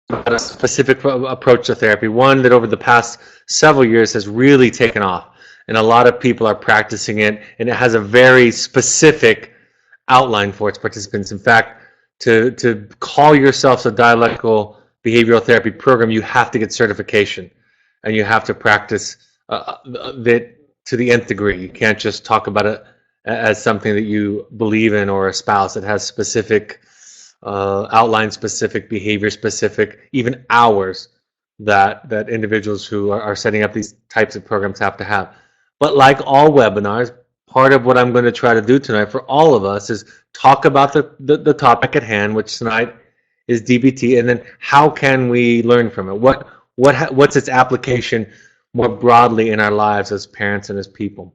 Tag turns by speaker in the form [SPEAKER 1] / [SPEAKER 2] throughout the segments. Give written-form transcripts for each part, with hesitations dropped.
[SPEAKER 1] about a specific approach to therapy, one that over the past several years has really taken off, and a lot of people are practicing it, and it has a very specific outline for its participants. In fact, to call yourself a dialectical behavioral therapy program, you have to get certification, and you have to practice that to the nth degree. You can't just talk about it as something that you believe in or espouse. It has specific outline specific, behavior specific, even hours that individuals who are setting up these types of programs have to have. But like all webinars, part of what I'm going to try to do tonight for all of us is talk about the topic at hand, which tonight is DBT, and then how can we learn from it? What's its application more broadly in our lives as parents and as people?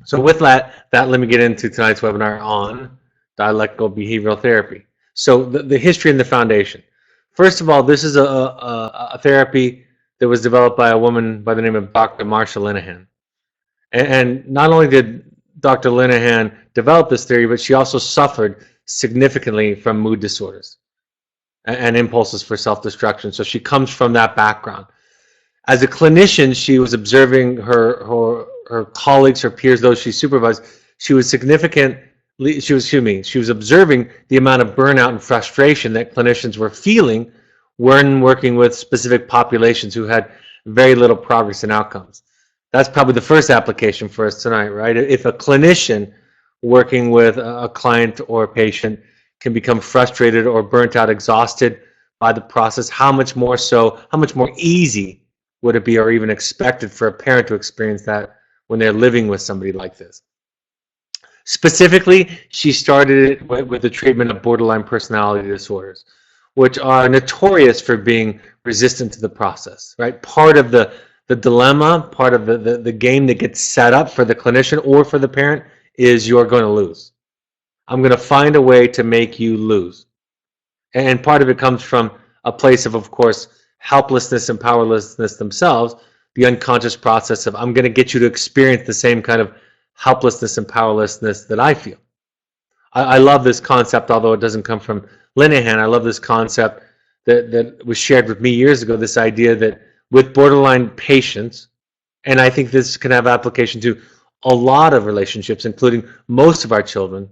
[SPEAKER 1] So with that let me get into tonight's webinar on dialectical behavioral therapy. So the history and the foundation. First of all, this is a therapy that was developed by a woman by the name of Dr. Marsha Linehan. And not only did Dr. Linehan develop this theory, but she also suffered significantly from mood disorders and impulses for self-destruction. So she comes from that background. As a clinician, she was observing her colleagues, her peers, those she supervised. She was observing the amount of burnout and frustration that clinicians were feeling when working with specific populations who had very little progress and outcomes. That's probably the first application for us tonight, right? If a clinician working with a client or a patient can become frustrated or burnt out, exhausted by the process, how much more easy would it be, or even expected, for a parent to experience that when they're living with somebody like this? Specifically, she started it with the treatment of borderline personality disorders, which are notorious for being resistant to the process, right? Part of the dilemma, part of the game that gets set up for the clinician or for the parent is you're going to lose. I'm going to find a way to make you lose. And part of it comes from a place of course, helplessness and powerlessness themselves, the unconscious process of I'm going to get you to experience the same kind of helplessness and powerlessness that I feel. I love this concept, although it doesn't come from Linehan. I love this concept that was shared with me years ago, this idea that with borderline patients, and I think this can have application to a lot of relationships, including most of our children,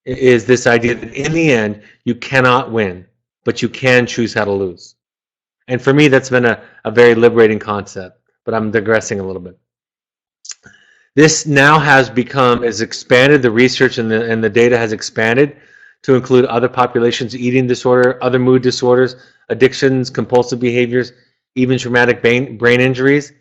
[SPEAKER 1] is this idea that in the end, you cannot win, but you can choose how to lose. And for me, that's been a very liberating concept, but I'm digressing a little bit. This now has expanded, the research and the data has expanded to include other populations, eating disorder, other mood disorders, addictions, compulsive behaviors, even traumatic brain injuries,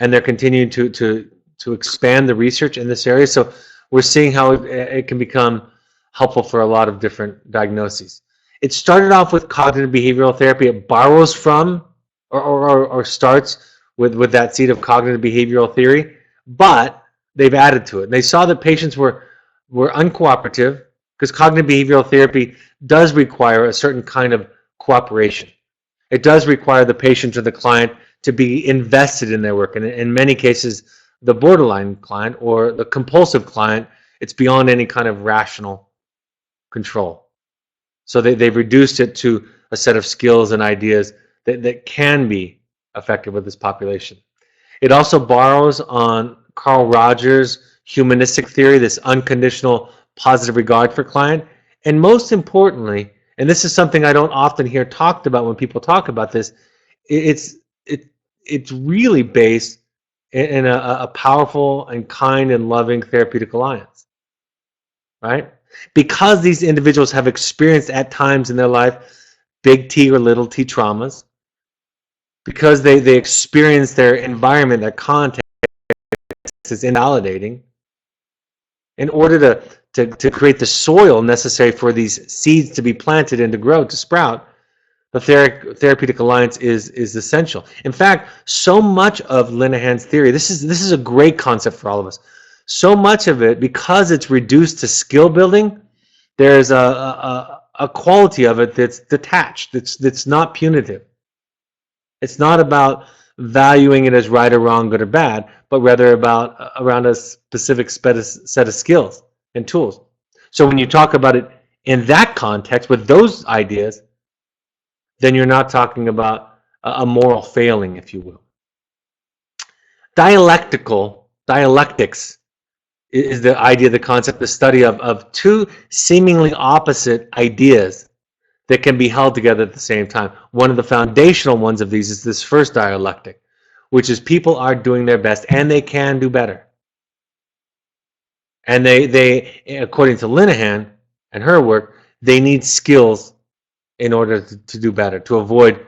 [SPEAKER 1] and they're continuing to expand the research in this area. So we're seeing how it can become helpful for a lot of different diagnoses. It started off with cognitive behavioral therapy. It borrows from or starts with that seed of cognitive behavioral theory, but they've added to it. They saw that patients were uncooperative, because cognitive behavioral therapy does require a certain kind of cooperation. It does require the patient or the client to be invested in their work. And in many cases, the borderline client or the compulsive client, it's beyond any kind of rational control. So they've reduced it to a set of skills and ideas that can be effective with this population. It also borrows on Carl Rogers' humanistic theory, this unconditional positive regard for client. And most importantly, and this is something I don't often hear talked about when people talk about this, it's really based in a powerful and kind and loving therapeutic alliance, right? Because these individuals have experienced at times in their life big T or little t traumas, because they experience their environment, their context is invalidating, in order to create the soil necessary for these seeds to be planted and to grow, to sprout, the therapeutic alliance is essential. In fact, so much of Linehan's theory, this is a great concept for all of us. So much of it, because it's reduced to skill building, there's a quality of it that's detached, that's not punitive. It's not about valuing it as right or wrong, good or bad, but rather around a specific set of skills and tools. So when you talk about it in that context, with those ideas, then you're not talking about a moral failing, if you will. Dialectics is the idea, the concept, the study of two seemingly opposite ideas that can be held together at the same time. One of the foundational ones of these is this first dialectic, which is people are doing their best and they can do better. And they according to Linehan and her work, they need skills in order to do better, to avoid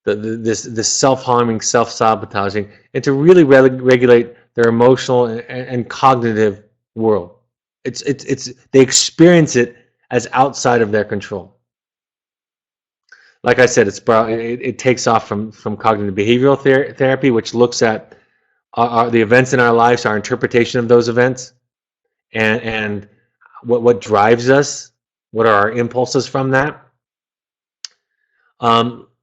[SPEAKER 1] this self-harming, self-sabotaging, and to really regulate their emotional and cognitive world. They experience it as outside of their control. Like I said, it takes off from cognitive behavioral therapy, which looks at the events in our lives, our interpretation of those events, and what drives us, what are our impulses from that.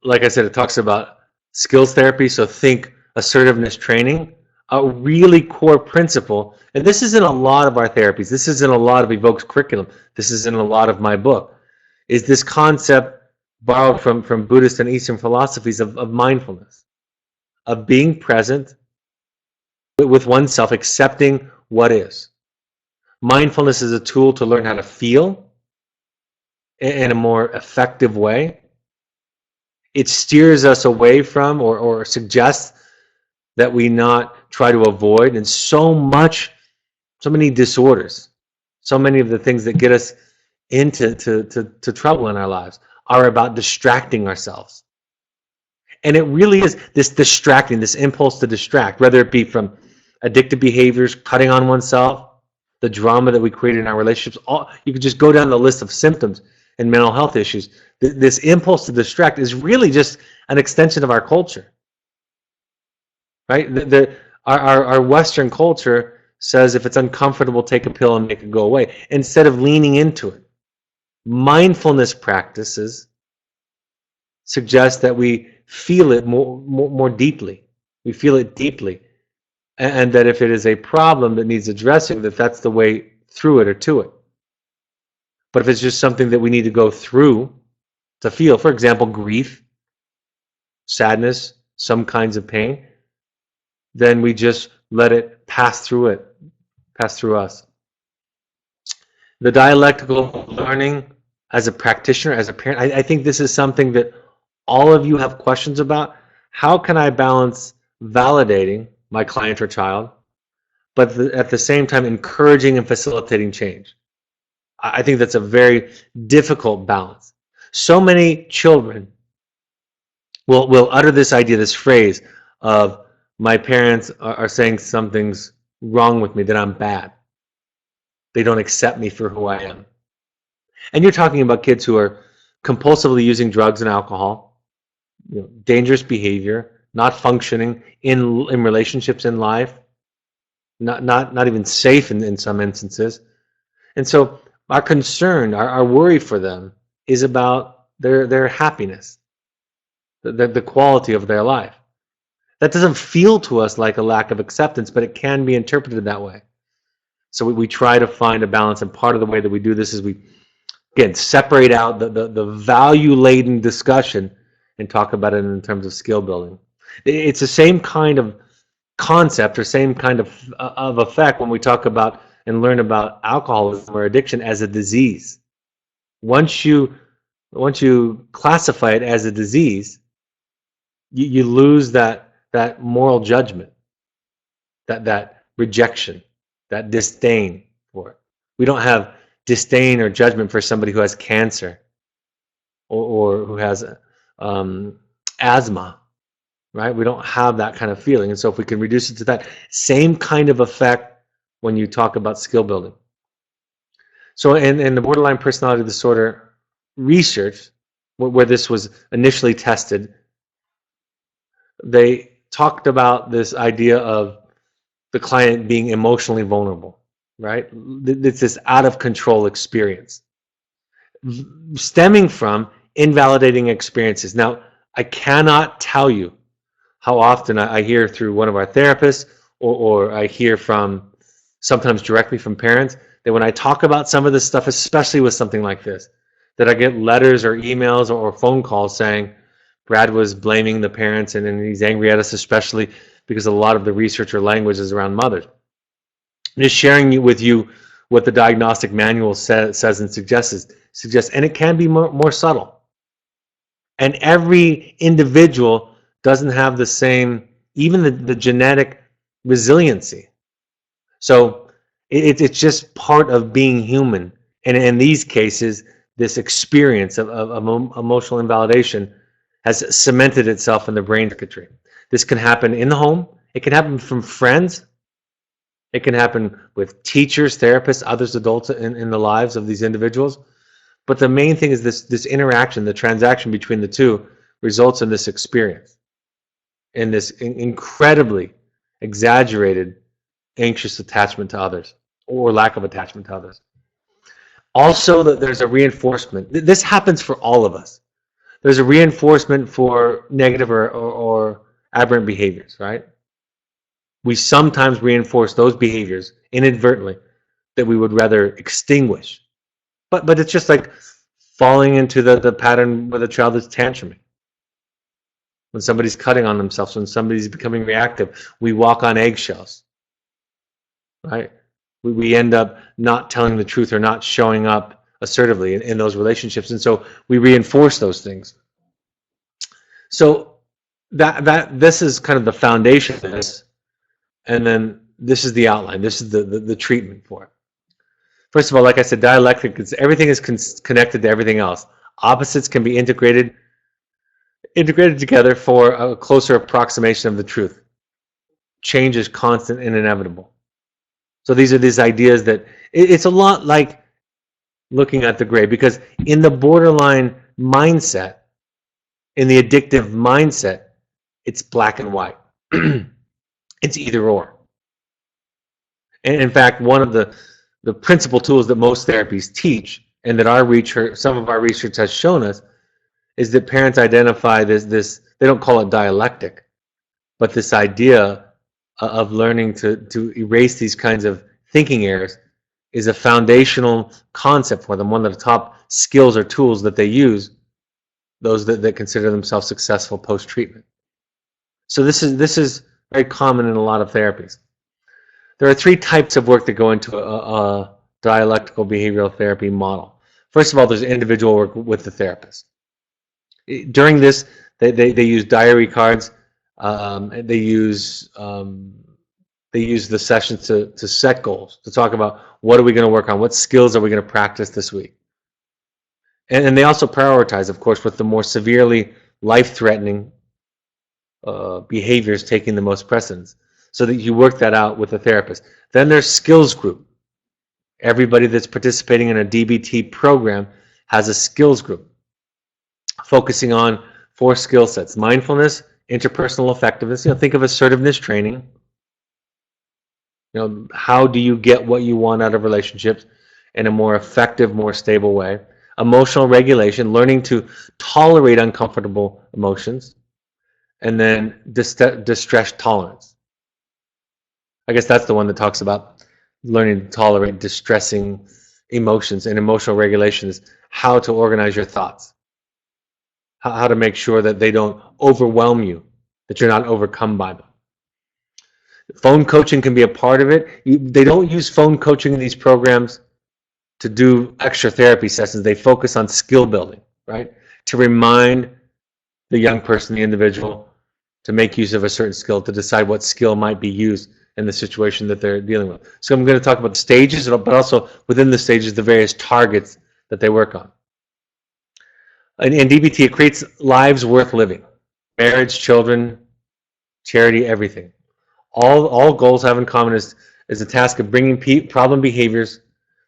[SPEAKER 1] Like I said, it talks about skills therapy, so think assertiveness training, a really core principle, and this is in a lot of our therapies, this is in a lot of Evoke's curriculum, this is in a lot of my book, is this concept borrowed from Buddhist and Eastern philosophies of mindfulness, of being present with oneself, accepting what is. Mindfulness is a tool to learn how to feel in a more effective way. It steers us away from or suggests that we not try to avoid, and so many disorders, so many of the things that get us into to trouble in our lives are about distracting ourselves. And it really is this distracting, this impulse to distract, whether it be from addictive behaviors, cutting on oneself, the drama that we create in our relationships. You could just go down the list of symptoms and mental health issues. This impulse to distract is really just an extension of our culture, right? Our Western culture says if it's uncomfortable, take a pill and make it go away, instead of leaning into it. Mindfulness practices suggest that we feel it more deeply. We feel it deeply, and that if it is a problem that needs addressing, that's the way through it or to it. But if it's just something that we need to go through to feel, for example, grief, sadness, some kinds of pain, then we just let it pass through us. The dialectical learning as a practitioner, as a parent, I think this is something that all of you have questions about. How can I balance validating my client or child, but at the same time encouraging and facilitating change? I think that's a very difficult balance. So many children will utter this idea, this phrase of, my parents are saying something's wrong with me, that I'm bad. They don't accept me for who I am. And you're talking about kids who are compulsively using drugs and alcohol, dangerous behavior, not functioning in relationships in life, not even safe in some instances. And so our concern, our worry for them is about their happiness, the quality of their life. That doesn't feel to us like a lack of acceptance, but it can be interpreted that way. So we try to find a balance, and part of the way that we do this is we, again, separate out the value-laden discussion and talk about it in terms of skill building. It's the same kind of concept or same kind of effect when we talk about and learn about alcoholism or addiction as a disease. Once you classify it as a disease, you lose that moral judgment, that rejection, that disdain for it. We don't have disdain or judgment for somebody who has cancer or who has asthma, right? We don't have that kind of feeling. And so if we can reduce it to that same kind of effect when you talk about skill building. So in the borderline personality disorder research, where this was initially tested, they talked about this idea of the client being emotionally vulnerable, right? It's this out of control experience stemming from invalidating experiences. Now, I cannot tell you how often I hear through one of our therapists or I hear from sometimes directly from parents that when I talk about some of this stuff, especially with something like this, that I get letters or emails or phone calls saying Brad was blaming the parents and he's angry at us, especially because a lot of the research or language is around mothers. I'm just sharing with you what the diagnostic manual says and suggests, and it can be more subtle. And every individual doesn't have the same, even the genetic resiliency. So it's just part of being human. And in these cases, this experience of emotional invalidation has cemented itself in the brain circuitry. This can happen in the home. It can happen from friends. It can happen with teachers, therapists, others, adults in the lives of these individuals. But the main thing is this interaction, the transaction between the two results in this experience, in this incredibly exaggerated anxious attachment to others or lack of attachment to others. Also, that there's a reinforcement. This happens for all of us. There's a reinforcement for negative or aberrant behaviors, right? We sometimes reinforce those behaviors inadvertently that we would rather extinguish. But it's just like falling into the pattern with a child that's tantruming. When somebody's cutting on themselves, when somebody's becoming reactive, we walk on eggshells, right? We end up not telling the truth or not showing up assertively in those relationships, and so we reinforce those things. So this is kind of the foundation of this, and then this is the outline. This is the treatment for it. First of all, like I said, dialectic is everything is connected to everything else. Opposites can be integrated together for a closer approximation of the truth. Change is constant and inevitable. So these are these ideas that it's a lot like looking at the gray, because in the borderline mindset, in the addictive mindset, it's black and white. It's either or. And in fact, one of the principal tools that most therapies teach, and that our research, some of our research has shown us, is that parents identify this they don't call it dialectic, but this idea of learning to erase these kinds of thinking errors is a foundational concept for them, one of the top skills or tools that they use, those that consider themselves successful post-treatment. So this is very common in a lot of therapies. There are three types of work that go into a dialectical behavioral therapy model. First of all, there's individual work with the therapist. During this, they use diary cards. They use the sessions to set goals, to talk about what are we going to work on, what skills are we going to practice this week. And they also prioritize, of course, with the more severely life-threatening behaviors taking the most precedence, so that you work that out with the therapist. Then there's skills group. Everybody that's participating in a DBT program has a skills group focusing on 4 skill sets: mindfulness, interpersonal effectiveness. Think of assertiveness training. How do you get what you want out of relationships in a more effective, more stable way? Emotional regulation, learning to tolerate uncomfortable emotions. And then distress tolerance. I guess that's the one that talks about learning to tolerate distressing emotions, and emotional regulation is how to organize your thoughts, how to make sure that they don't overwhelm you, that you're not overcome by them. Phone coaching can be a part of it. They don't use phone coaching in these programs to do extra therapy sessions. They focus on skill building, right? To remind the young person, the individual, to make use of a certain skill, to decide what skill might be used in the situation that they're dealing with. So I'm going to talk about the stages, but also within the stages, the various targets that they work on. In DBT, it creates lives worth living. Marriage, children, charity, everything. All goals have in common is the task of bringing problem behaviors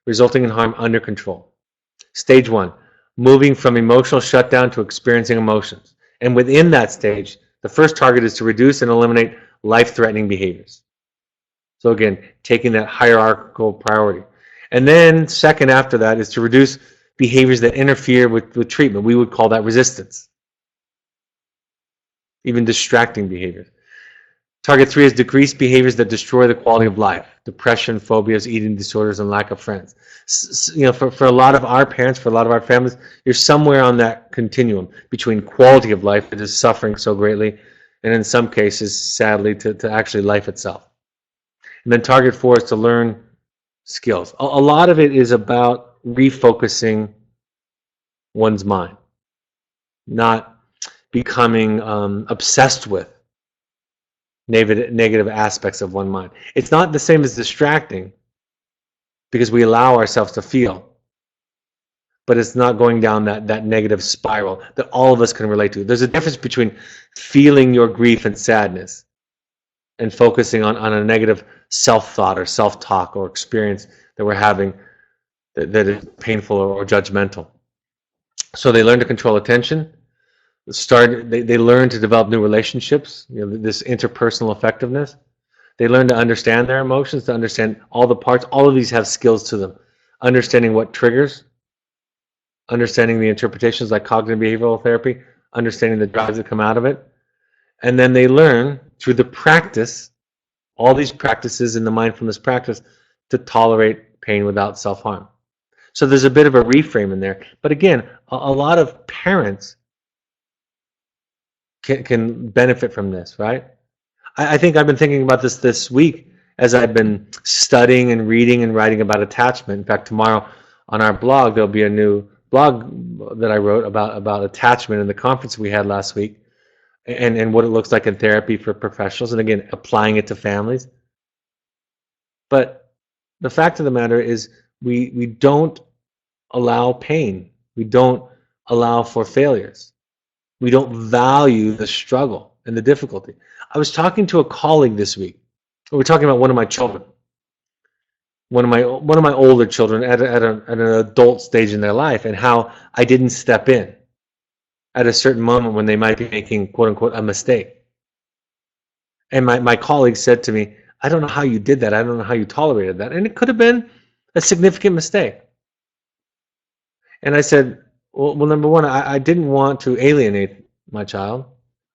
[SPEAKER 1] resulting in harm under control. Stage 1, moving from emotional shutdown to experiencing emotions. And within that stage, the first target is to reduce and eliminate life-threatening behaviors. So again, taking that hierarchical priority. And then second after that is to reduce behaviors that interfere with treatment. We would call that resistance. Even distracting behaviors. Target 3 is decrease behaviors that destroy the quality of life. Depression, phobias, eating disorders, and lack of friends. For a lot of our parents, for a lot of our families, you're somewhere on that continuum between quality of life that is suffering so greatly, and in some cases, sadly, to actually life itself. And then target 4 is to learn skills. A lot of it is about refocusing one's mind, not becoming obsessed with negative aspects of one mind. It's not the same as distracting, because we allow ourselves to feel, but it's not going down that negative spiral that all of us can relate to. There's a difference between feeling your grief and sadness and focusing on a negative self-thought or self-talk or experience that we're having that is painful or judgmental. So they learn to control attention. They learn to develop new relationships, this interpersonal effectiveness. They learn to understand their emotions, to understand all the parts. All of these have skills to them. Understanding what triggers, understanding the interpretations like cognitive behavioral therapy, understanding the drives that come out of it. And then they learn through the practice, all these practices in the mindfulness practice, to tolerate pain without self-harm. So there's a bit of a reframe in there. But again, a lot of parents can benefit from this, right? I think I've been thinking about this week as I've been studying and reading and writing about attachment. In fact, tomorrow on our blog, there'll be a new blog that I wrote about attachment in the conference we had last week, and what it looks like in therapy for professionals, and again, applying it to families. But the fact of the matter is we don't allow pain. We don't allow for failures. We don't value the struggle and the difficulty. I was talking to a colleague this week. We were talking about one of my children, one of my older children at an adult stage in their life, and how I didn't step in at a certain moment when they might be making, quote unquote, a mistake. And my colleague said to me, "I don't know how you did that. I don't know how you tolerated that." And it could have been a significant mistake. And I said, well, number one, I didn't want to alienate my child.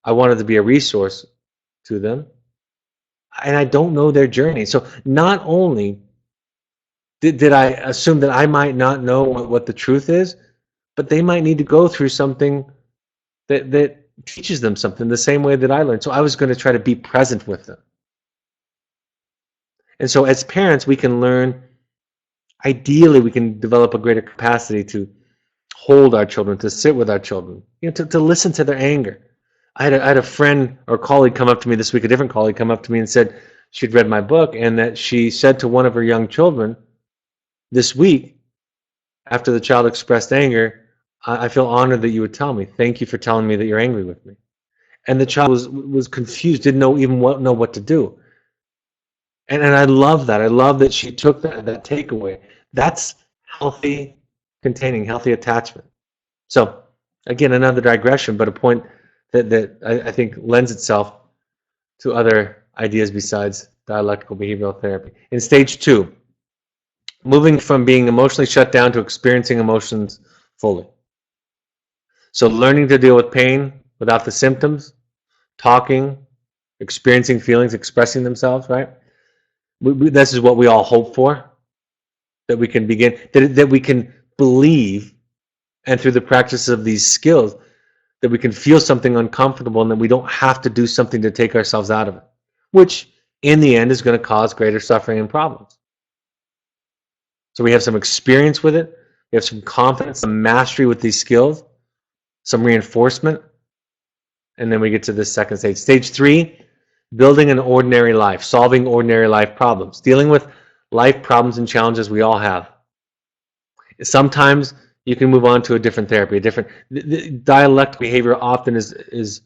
[SPEAKER 1] I wanted to be a resource to them. And I don't know their journey. So not only did I assume that I might not know what the truth is, but they might need to go through something that teaches them something the same way that I learned. So I was going to try to be present with them. And so as parents, we can learn, ideally, we can develop a greater capacity to hold our children, to sit with our children, to listen to their anger. I had a friend or colleague come up to me this week, a different colleague come up to me and said she'd read my book, and that she said to one of her young children this week, after the child expressed anger, "I feel honored that you would tell me. Thank you for telling me that you're angry with me." And the child was confused, didn't know what to do. And I love that. I love that she took that takeaway. That's healthy containing, healthy attachment. So again, another digression, but a point that I think lends itself to other ideas besides dialectical behavioral therapy. In stage 2, moving from being emotionally shut down to experiencing emotions fully. So learning to deal with pain without the symptoms, talking, experiencing feelings, expressing themselves, right? This is what we all hope for, that we can begin, that we can believe, and through the practice of these skills, that we can feel something uncomfortable and that we don't have to do something to take ourselves out of it, which in the end is going to cause greater suffering and problems. So we have some experience with it, we have some confidence, some mastery with these skills, some reinforcement, and then we get to this second stage. Stage 3, building an ordinary life, solving ordinary life problems, dealing with life problems and challenges we all have. Sometimes you can move on to a different therapy, the dialectical behavior often is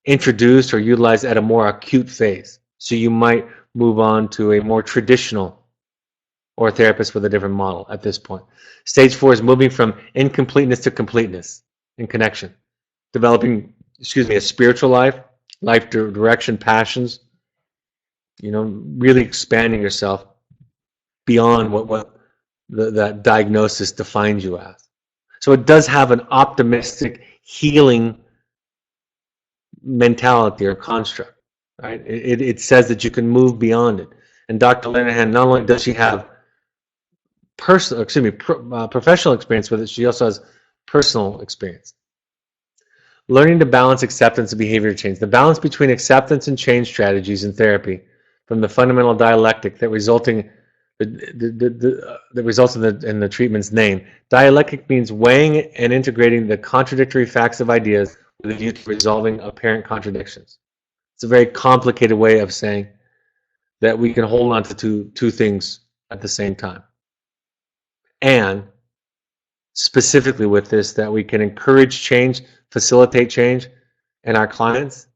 [SPEAKER 1] introduced or utilized at a more acute phase. So you might move on to a more traditional or a therapist with a different model at this point. Stage 4 is moving from incompleteness to completeness in connection, developing, a spiritual life direction, passions, really expanding yourself beyond what that diagnosis defines you as. So it does have an optimistic, healing mentality or construct. right? It says that you can move beyond it. And Dr. Linehan, not only does she have professional experience with it, she also has personal experience. Learning to balance acceptance and behavior change. The balance between acceptance and change strategies in therapy from the fundamental dialectic that results in the treatment's name. Dialectic means weighing and integrating the contradictory facts of ideas with a view to resolving apparent contradictions. It's a very complicated way of saying that we can hold on to two things at the same time. And specifically with this, that we can encourage change, facilitate change in our clients,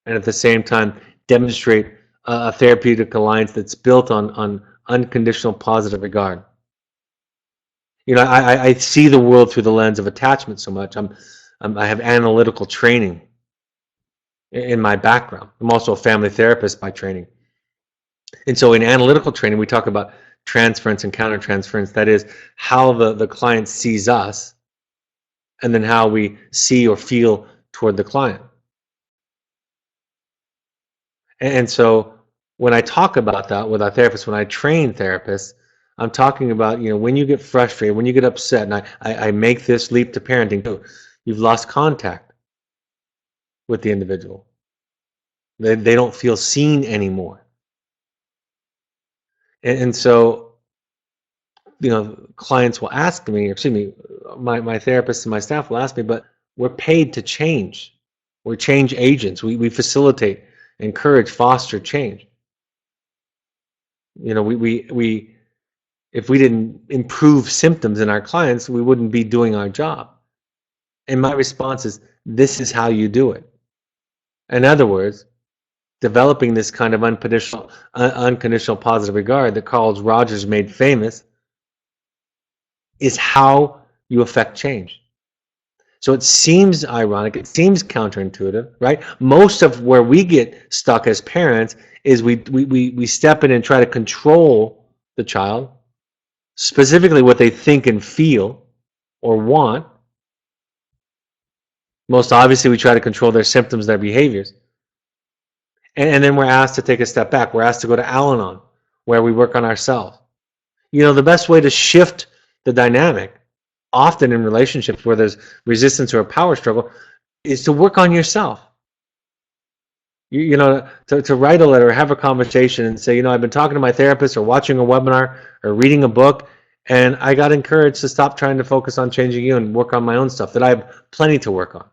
[SPEAKER 1] and at the same time demonstrate a therapeutic alliance that's built on unconditional positive regard. You know, I see the world through the lens of attachment so much. I have analytical training in my background. I'm also a family therapist by training. And so in analytical training, we talk about transference and countertransference. That is how the client sees us and then how we see or feel toward the client. And so when I talk about that with our therapists, when I train therapists, I'm talking about, you know, when you get frustrated, when you get upset, and I make this leap to parenting too, you've lost contact with the individual. They don't feel seen anymore. And so, you know, clients will ask me, or excuse me, my therapist and my staff will ask me, but we're paid to change. We're change agents. We facilitate, encourage, foster change. You know, we if we didn't improve symptoms in our clients, we wouldn't be doing our job. And my response is, this is how you do it. In other words, developing this kind of unconditional positive regard that Carl Rogers made famous is how you affect change. So it seems ironic, it seems counterintuitive, right? Most of where we get stuck as parents is we step in and try to control the child, specifically what they think and feel or want. Most obviously, we try to control their symptoms, their behaviors. And then we're asked to take a step back. We're asked to go to Al-Anon, where we work on ourselves. You know, the best way to shift the dynamic, often in relationships where there's resistance or a power struggle, is to work on yourself. You know, to write a letter or have a conversation and say, you know, I've been talking to my therapist or watching a webinar or reading a book, and I got encouraged to stop trying to focus on changing you and work on my own stuff that I have plenty to work on.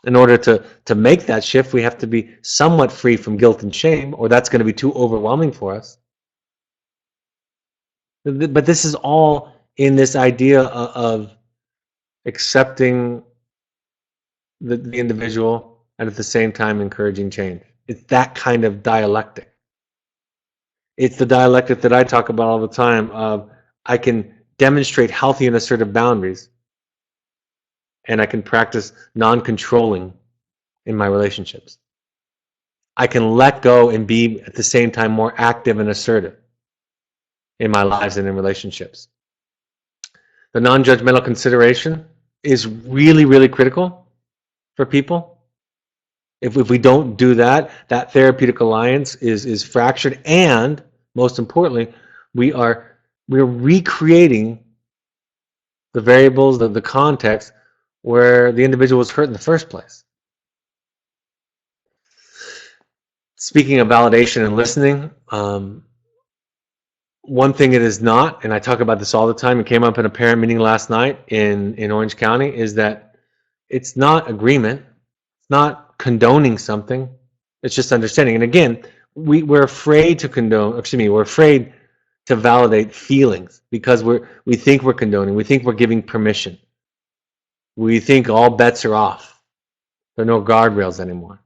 [SPEAKER 1] In order to make that shift, we have to be somewhat free from guilt and shame, or that's going to be too overwhelming for us. But this is all in this idea of accepting the individual and at the same time encouraging change. It's that kind of dialectic. It's the dialectic that I talk about all the time of I can demonstrate healthy and assertive boundaries, and I can practice non-controlling in my relationships. I can let go and be at the same time more active and assertive in my lives and in relationships. The non-judgmental consideration is really, really critical for people. If we don't do that, that therapeutic alliance is fractured, and most importantly, we're recreating the variables, the context where the individual was hurt in the first place. Speaking of validation and listening, one thing it is not, and I talk about this all the time, it came up in a parent meeting last night in Orange County, is that it's not agreement, it's not condoning something, it's just understanding. And again, we're afraid to we're afraid to validate feelings because we think we're condoning, we think we're giving permission. We think all bets are off. There are no guardrails anymore.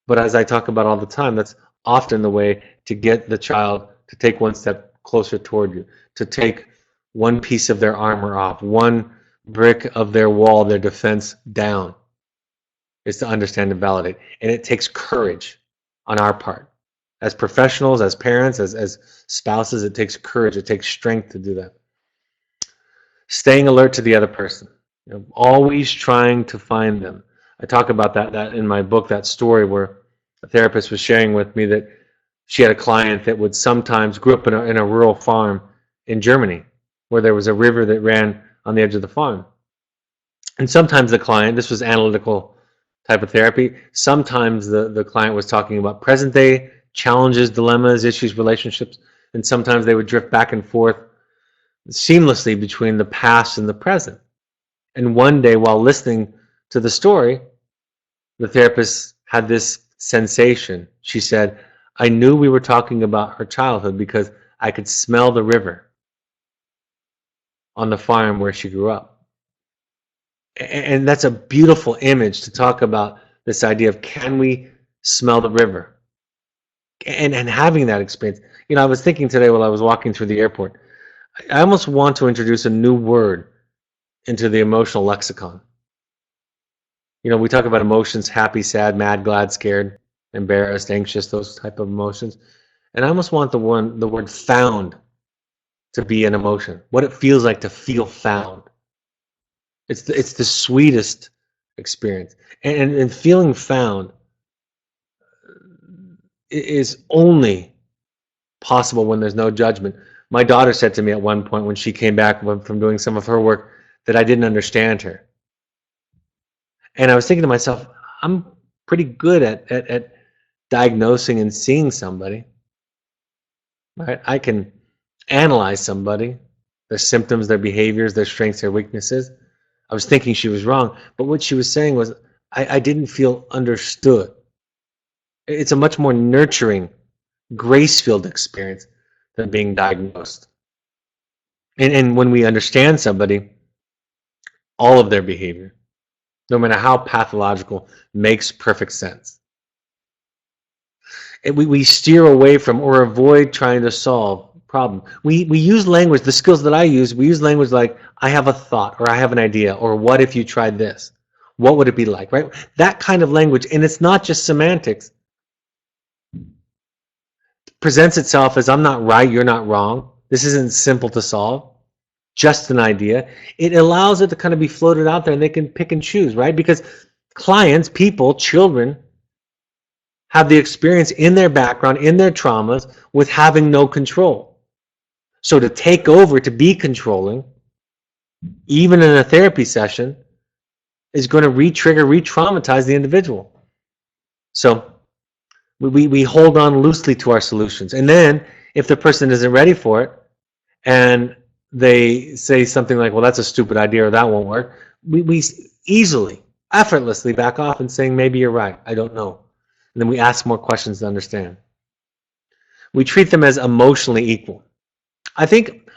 [SPEAKER 1] But as I talk about all the time, that's often the way to get the child to take one step closer toward you, to take one piece of their armor off, one brick of their wall, their defense down, is to understand and validate. And it takes courage on our part. As professionals, as parents, as spouses, it takes courage, it takes strength to do that. Staying alert to the other person. You know, always trying to find them. I talk about that in my book, that story where A therapist was sharing with me that she had a client that would sometimes grew up in a rural farm in Germany where there was a river that ran on the edge of the farm. And sometimes the client, this was analytical type of therapy, sometimes the client was talking about present day challenges, dilemmas, issues, relationships, and sometimes they would drift back and forth seamlessly between the past and the present. And one day while listening to the story, the therapist had this sensation. She said, I knew we were talking about her childhood because I could smell the river on the farm where she grew up. And that's a beautiful image to talk about this idea of, can we smell the river? And having that experience. You know, I was thinking today while I was walking through the airport, I almost want to introduce a new word into the emotional lexicon. You know, we talk about emotions: happy, sad, mad, glad, scared, embarrassed, anxious, those type of emotions. And I almost want the word found to be an emotion. What it feels like to feel found. It's the sweetest experience. And feeling found is only possible when there's no judgment. My daughter said to me at one point when she came back from doing some of her work that I didn't understand her. And I was thinking to myself, I'm pretty good at diagnosing and seeing somebody. Right? I can analyze somebody, their symptoms, their behaviors, their strengths, their weaknesses. I was thinking she was wrong, but what she was saying was, I didn't feel understood. It's a much more nurturing, grace-filled experience than being diagnosed. And when we understand somebody, all of their behavior, no matter how pathological, makes perfect sense. And we steer away from or avoid trying to solve problem. We use language, the skills that I use, we use language like, I have a thought, or I have an idea, or what if you tried this? What would it be like, right? That kind of language, and it's not just semantics, presents itself as, I'm not right, you're not wrong. This isn't simple to solve, just an idea. It allows it to kind of be floated out there and they can pick and choose, right? Because clients, people, children, have the experience in their background, in their traumas, with having no control. So to take over, to be controlling, even in a therapy session, is going to re-trigger, re-traumatize the individual. So we hold on loosely to our solutions. And then if the person isn't ready for it and they say something like, well, that's a stupid idea or that won't work, we easily, effortlessly back off and saying, maybe you're right, I don't know. And then we ask more questions to understand. We treat them as emotionally equal. I think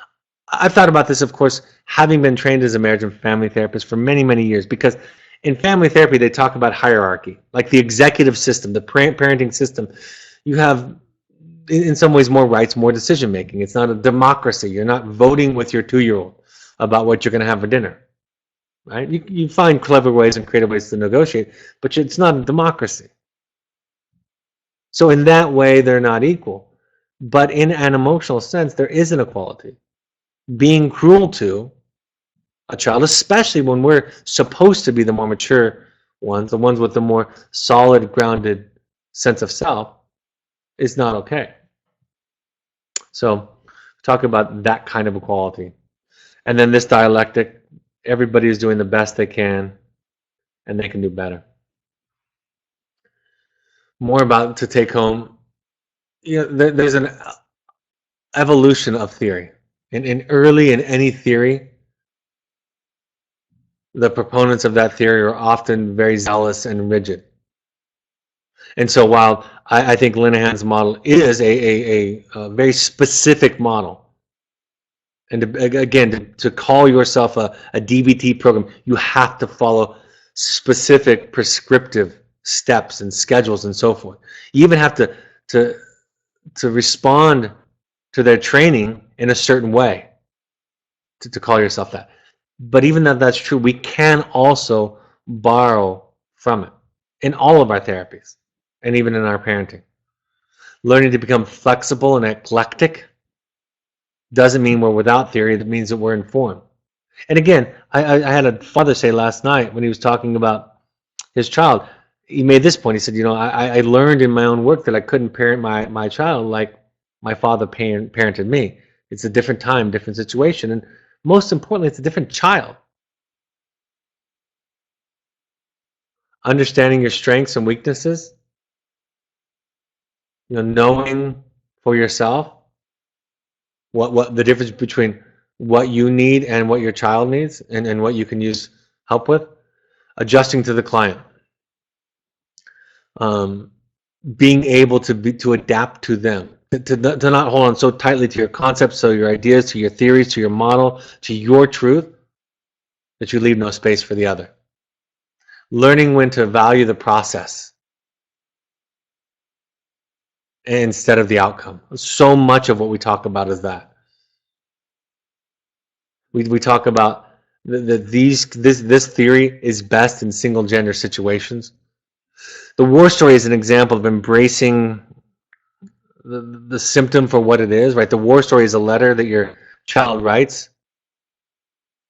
[SPEAKER 1] I've thought about this, of course, having been trained as a marriage and family therapist for many, many years, because in family therapy, they talk about hierarchy, like the executive system, the parenting system. You have, in some ways, more rights, more decision-making. It's not a democracy. You're not voting with your 2-year-old about what you're going to have for dinner, right? You find clever ways and creative ways to negotiate, but it's not a democracy. So in that way, they're not equal. But in an emotional sense, there is an equality. Being cruel to a child, especially when we're supposed to be the more mature ones, the ones with the more solid, grounded sense of self, is not okay. So talk about that kind of equality. And then this dialectic, everybody is doing the best they can, and they can do better. More about to take home. You know, there's an evolution of theory. In any theory, the proponents of that theory are often very zealous and rigid. And so while I think Linehan's model is a very specific model, and again, to call yourself a DBT program, you have to follow specific prescriptive steps and schedules and so forth. You even have to respond to their training in a certain way to call yourself that. But even though that's true, we can also borrow from it in all of our therapies and even in our parenting. Learning to become flexible and eclectic doesn't mean we're without theory. That means that we're informed. And again, I had a father say last night when he was talking about his child, he made this point. He said, I learned in my own work that I couldn't parent my child like my father parented me. It's a different time, different situation, and most importantly, it's a different child. Understanding your strengths and weaknesses, knowing for yourself what the difference between what you need and what your child needs, and what you can use help with, adjusting to the client, being able to adapt to them, to not hold on so tightly to your concepts, so your ideas, to your theories, to your model, to your truth, that you leave no space for the other. Learning when to value the process instead of the outcome. So much of what we talk about is that. We talk about that this theory is best in single gender situations. The war story is an example of embracing the symptom for what it is, right? The war story is a letter that your child writes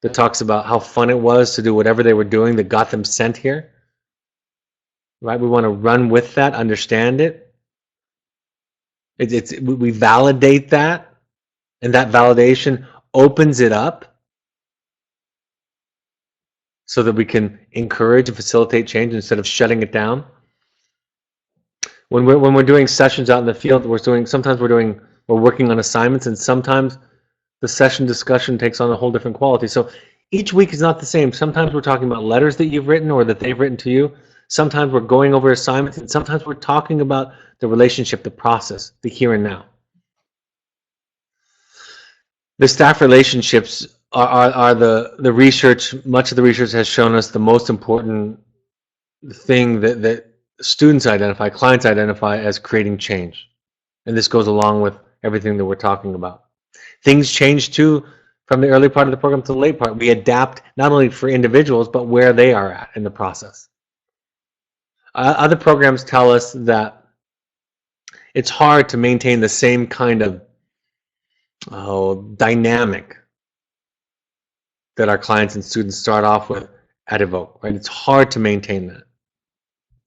[SPEAKER 1] that talks about how fun it was to do whatever they were doing that got them sent here, right? We want to run with that, understand it. We validate that, and that validation opens it up so that we can encourage and facilitate change instead of shutting it down. When we're doing sessions out in the field, sometimes we're working on assignments, and sometimes the session discussion takes on a whole different quality. So each week is not the same. Sometimes we're talking about letters that you've written or that they've written to you. Sometimes we're going over assignments, and sometimes we're talking about the relationship, the process, the here and now. The staff relationships are the research. Much of the research has shown us the most important thing that students identify, clients identify as creating change. And this goes along with everything that we're talking about. Things change too from the early part of the program to the late part. We adapt not only for individuals, but where they are at in the process. Other programs tell us that it's hard to maintain the same kind of dynamic that our clients and students start off with at Evoke, right? It's hard to maintain that.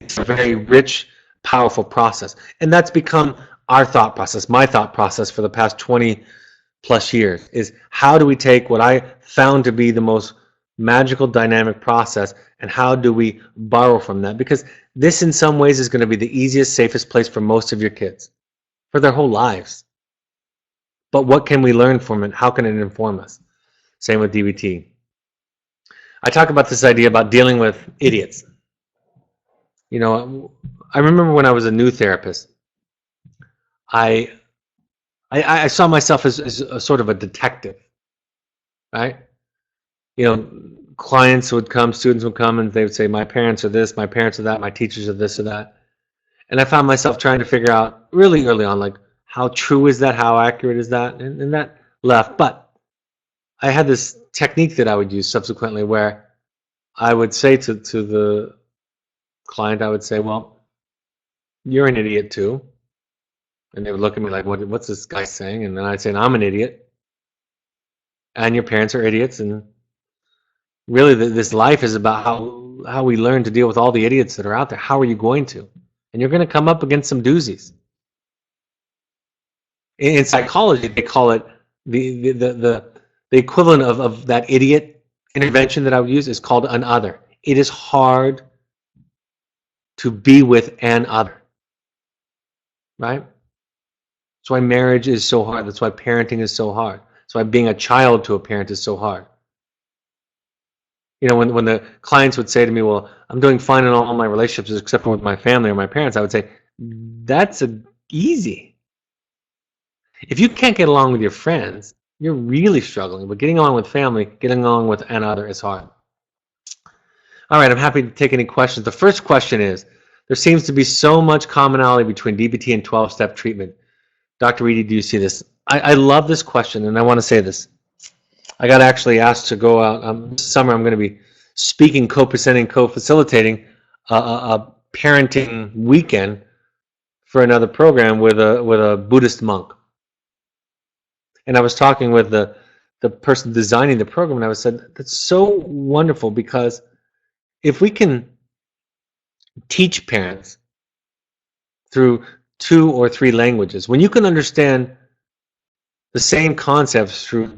[SPEAKER 1] It's a very rich, powerful process. And that's become our thought process, my thought process for the past 20 plus years, is how do we take what I found to be the most magical dynamic process, and how do we borrow from that? Because this in some ways is going to be the easiest, safest place for most of your kids for their whole lives. But what can we learn from it? How can it inform us? Same with DBT. I talk about this idea about dealing with idiots. I remember when I was a new therapist, I saw myself as a sort of a detective, right? Clients would come, students would come, and they would say, my parents are this, my parents are that, my teachers are this or that. And I found myself trying to figure out really early on, like, how true is that? How accurate is that? And that left. But I had this technique that I would use subsequently where I would say to the client, I would say, well, you're an idiot too. And they would look at me like, what's this guy saying? And then I'd say, I'm an idiot. And your parents are idiots. And really, this life is about how we learn to deal with all the idiots that are out there. How are you going to? And you're going to come up against some doozies. In psychology, they call it the equivalent of that idiot intervention that I would use is called an other. It is hard to be with an other, right? That's why marriage is so hard. That's why parenting is so hard. That's why being a child to a parent is so hard. When the clients would say to me, well, I'm doing fine in all my relationships except for with my family or my parents, I would say, that's easy. If you can't get along with your friends, you're really struggling. But getting along with family, getting along with another is hard. All right, I'm happy to take any questions. The first question is, there seems to be so much commonality between DBT and 12-step treatment. Dr. Reedy, do you see this? I love this question, and I want to say this. I got actually asked to go out this summer. I'm going to be speaking, co-presenting, co-facilitating a parenting weekend for another program with a Buddhist monk. And I was talking with the person designing the program, and I said, that's so wonderful, because if we can teach parents through 2 or 3 languages. When you can understand the same concepts through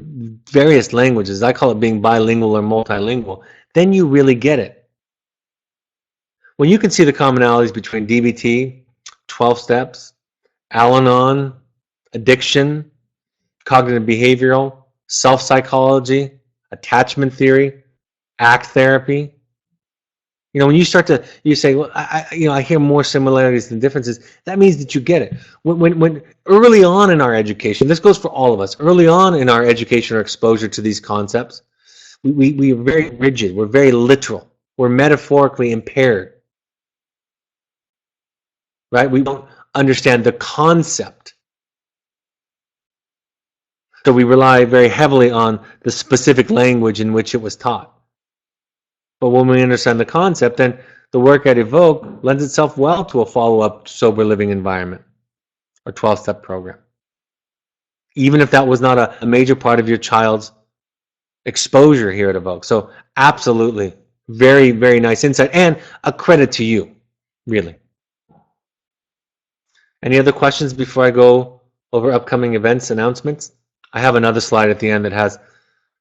[SPEAKER 1] various languages, I call it being bilingual or multilingual, then you really get it. When you can see the commonalities between DBT, 12 steps, Al-Anon, addiction, cognitive behavioral, self-psychology, attachment theory, ACT therapy. When you start to, you say, well, I hear more similarities than differences. That means that you get it. When early on in our education, this goes for all of us, early on in our education or exposure to these concepts, we are very rigid, we're very literal, we're metaphorically impaired, right? We don't understand the concept. So we rely very heavily on the specific language in which it was taught. But when we understand the concept, then the work at Evoke lends itself well to a follow-up sober living environment or 12-step program. Even if that was not a major part of your child's exposure here at Evoke. So absolutely, very, very nice insight and a credit to you, really. Any other questions before I go over upcoming events announcements? I have another slide at the end that has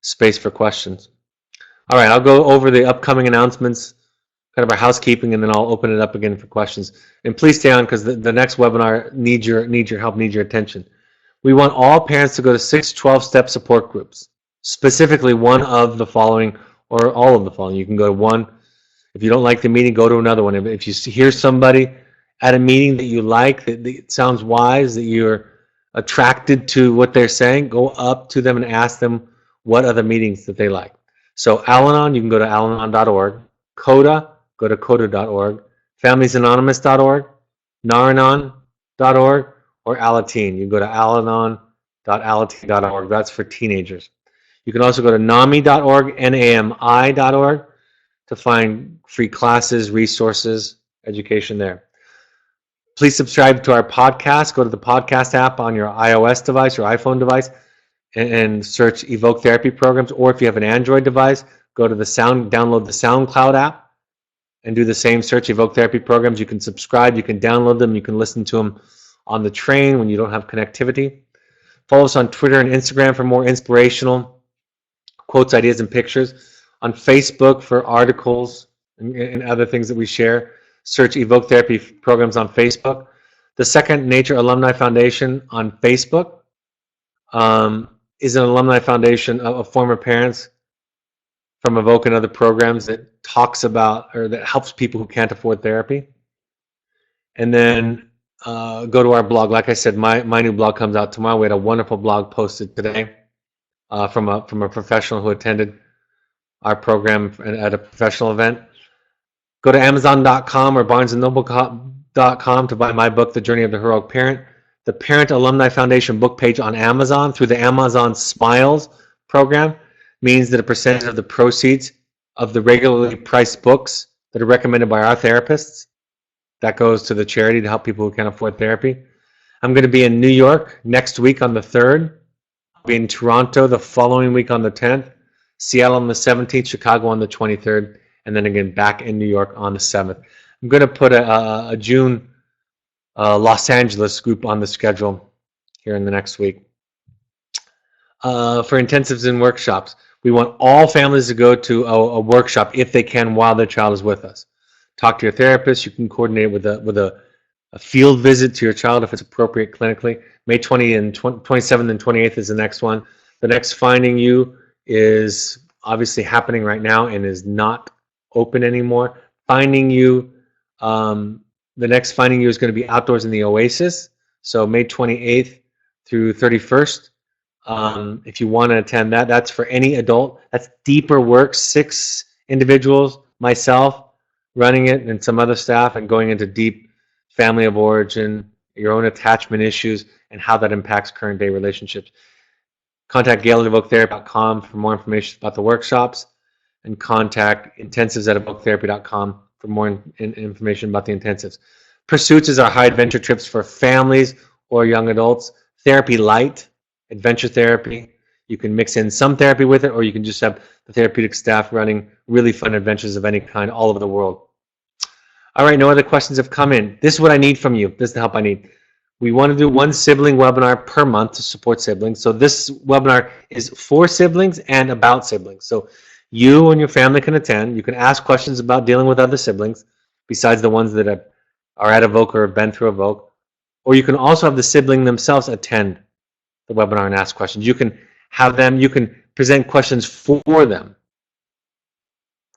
[SPEAKER 1] space for questions. All right, I'll go over the upcoming announcements, kind of our housekeeping, and then I'll open it up again for questions. And please stay on because the next webinar needs your help, needs your attention. We want all parents to go to 6 12-step support groups, specifically one of the following or all of the following. You can go to one. If you don't like the meeting, go to another one. If you hear somebody at a meeting that you like, that sounds wise, that you're attracted to what they're saying, go up to them and ask them what other meetings that they like. So Al-Anon, you can go to alanon.org. CODA, go to coda.org. FamiliesAnonymous.org, Naranon.org, or Alateen. You can go to alanon.alateen.org. That's for teenagers. You can also go to NAMI.org, NAMI.org, to find free classes, resources, education there. Please subscribe to our podcast. Go to the podcast app on your iOS device or iPhone device and search Evoke Therapy Programs. Or if you have an Android device, download the SoundCloud app and do the same search, Evoke Therapy Programs. You can subscribe, you can download them, you can listen to them on the train when you don't have connectivity. Follow us on Twitter and Instagram for more inspirational quotes, ideas, and pictures. On Facebook for articles and other things that we share. Search Evoke Therapy Programs on Facebook. The Second Nature Alumni Foundation on Facebook is an alumni foundation of former parents from Evoke and other programs that talks about or that helps people who can't afford therapy. And then go to our blog. Like I said, my new blog comes out tomorrow. We had a wonderful blog posted today from a professional who attended our program at a professional event. Go to Amazon.com or BarnesandNoble.com to buy my book, The Journey of the Heroic Parent. The Parent Alumni Foundation book page on Amazon through the Amazon Smiles program means that a percentage of the proceeds of the regularly priced books that are recommended by our therapists, that goes to the charity to help people who can't afford therapy. I'm going to be in New York next week on the 3rd. I'll be in Toronto the following week on the 10th, Seattle on the 17th, Chicago on the 23rd, and then again back in New York on the 7th. I'm going to put a June Los Angeles group on the schedule here in the next week. For intensives and workshops, we want all families to go to a workshop if they can while their child is with us. Talk to your therapist. You can coordinate with a field visit to your child if it's appropriate clinically. May 27th and 28th is the next one. The next Finding You is obviously happening right now and is not open anymore. Finding You, the next Finding You is going to be outdoors in the Oasis. So May 28th through 31st. If you want to attend that, that's for any adult. That's deeper work, 6 individuals, myself, running it, and some other staff, and going into deep family of origin, your own attachment issues, and how that impacts current day relationships. Contact Gail at evoketherapy.com for more information about the workshops, and contact intensives at evoketherapy.com for more information about the intensives. Pursuits is our high adventure trips for families or young adults. Therapy Light, adventure therapy. You can mix in some therapy with it, or you can just have the therapeutic staff running really fun adventures of any kind all over the world. All right, no other questions have come in. This is what I need from you. This is the help I need. We want to do one sibling webinar per month to support siblings. So this webinar is for siblings and about siblings. So you and your family can attend. You can ask questions about dealing with other siblings besides the ones that are at Evoke or have been through Evoke. Or you can also have the sibling themselves attend the webinar and ask questions. You can have them, you can present questions for them.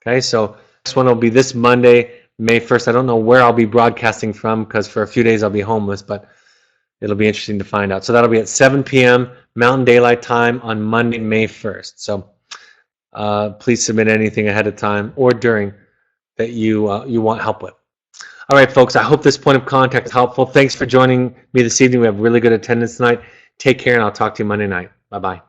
[SPEAKER 1] Okay, so this one will be this Monday, May 1st. I don't know where I'll be broadcasting from because for a few days I'll be homeless, but it'll be interesting to find out. So that'll be at 7 p.m. Mountain Daylight Time on Monday, May 1st. So please submit anything ahead of time or during that you want help with. All right, folks, I hope this point of contact is helpful. Thanks for joining me this evening. We have really good attendance tonight. Take care, and I'll talk to you Monday night. Bye-bye.